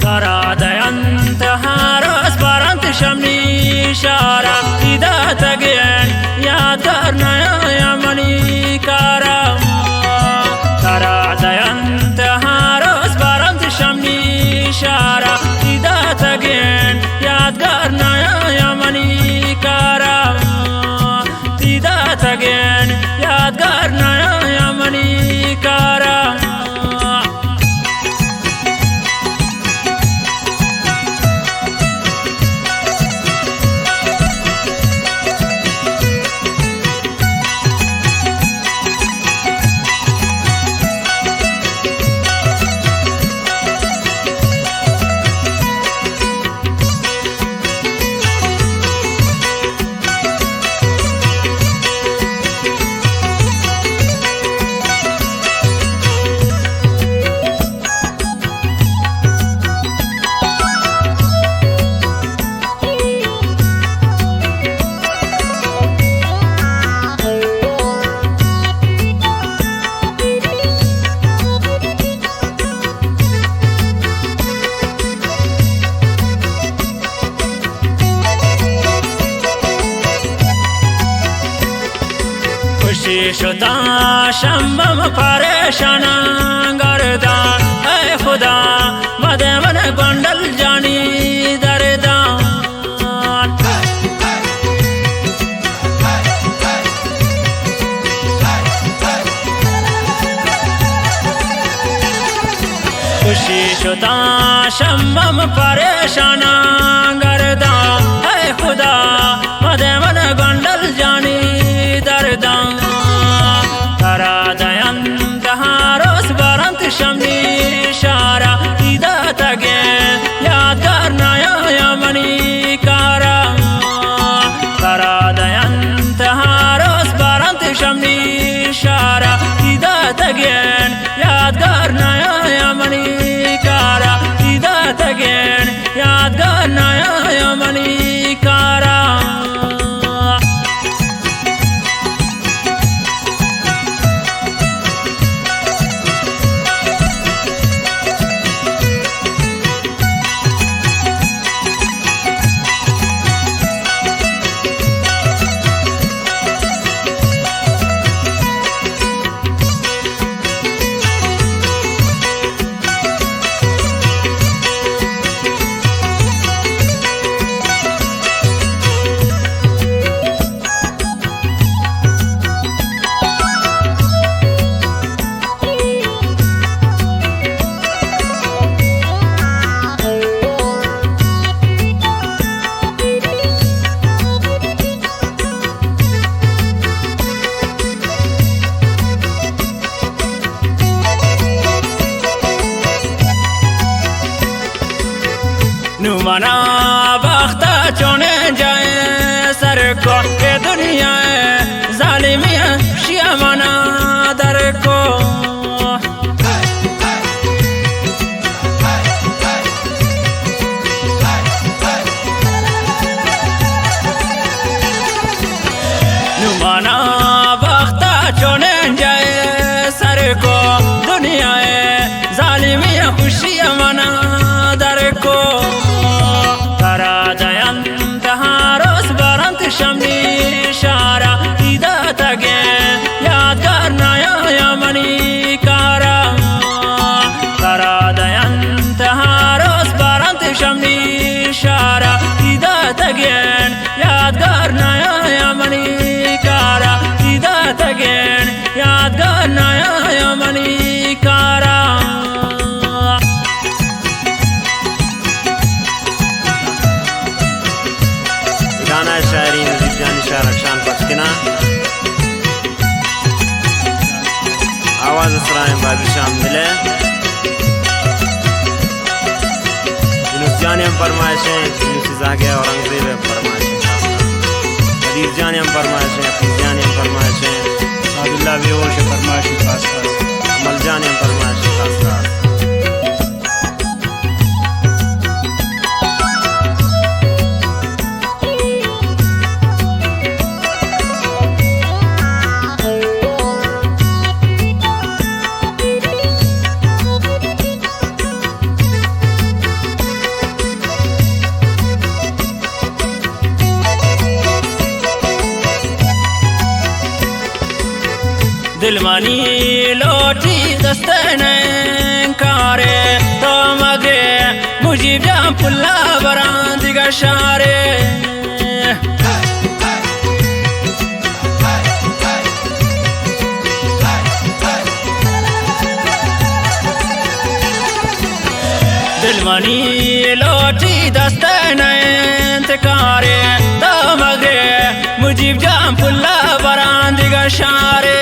ترادينت هارس برانت شمني شارع إذا تجين يا دارنا يا مني كارم ترادينت هارس برانت شمني شارع إذا تجين يا دارنا يا مني كارم إذا تجين يا دارنا يا مني كارم شتا شمم پریشانا گردان اے خدا مدے من گنڈل جانی دردان خوشی شتا شمم پریشانا گردان اے خدا مدے من گنڈل جانی دردان ترادينت هارس برانت شمني شارع إذا تجين يا دارنا يا مني كارم ترادينت هارس برانت شمني شارع إذا تجين يا دارنا يا مني كارم إذا تجين يا دارنا يا مني كارم मना बख्ता चोने जाए सर को के दुनिया जालिमी शिया मना दर को मना बख्ता चोने जाए सर को दुनिया जालिमी खुशिया मना दर को ترادينت هارس برانت شمني شارع إذا تجين يا دارنا يا مني كارم ترادينت هارس برانت شمني شارع إذا تجين يا دارنا يا مني كارم إذا تجين يا دارنا يا مني كارم गाना शायरी नजीब जानी शाह रक्षान पचकना आवाज असराए बाबी शाम मिले यूनुस जानी हम फरमाइशें यूनुस जागे औरंगजेब फरमाइशें हदीस जानी हम फरमाइशें हफीज जानी हम फरमाइशें सादुल्लाह बेहोश फरमाइशें खास खास अमल जानी हम फरमाइशें खास खास दिलमानी लोटी दस्तने कारे तो मगे मुझे ब्याह पुल्ला बरांदी का शारे दिलमानी लोटी दस्तने कारे तो मगे मुझे ब्याह पुल्ला बरांदी का शारे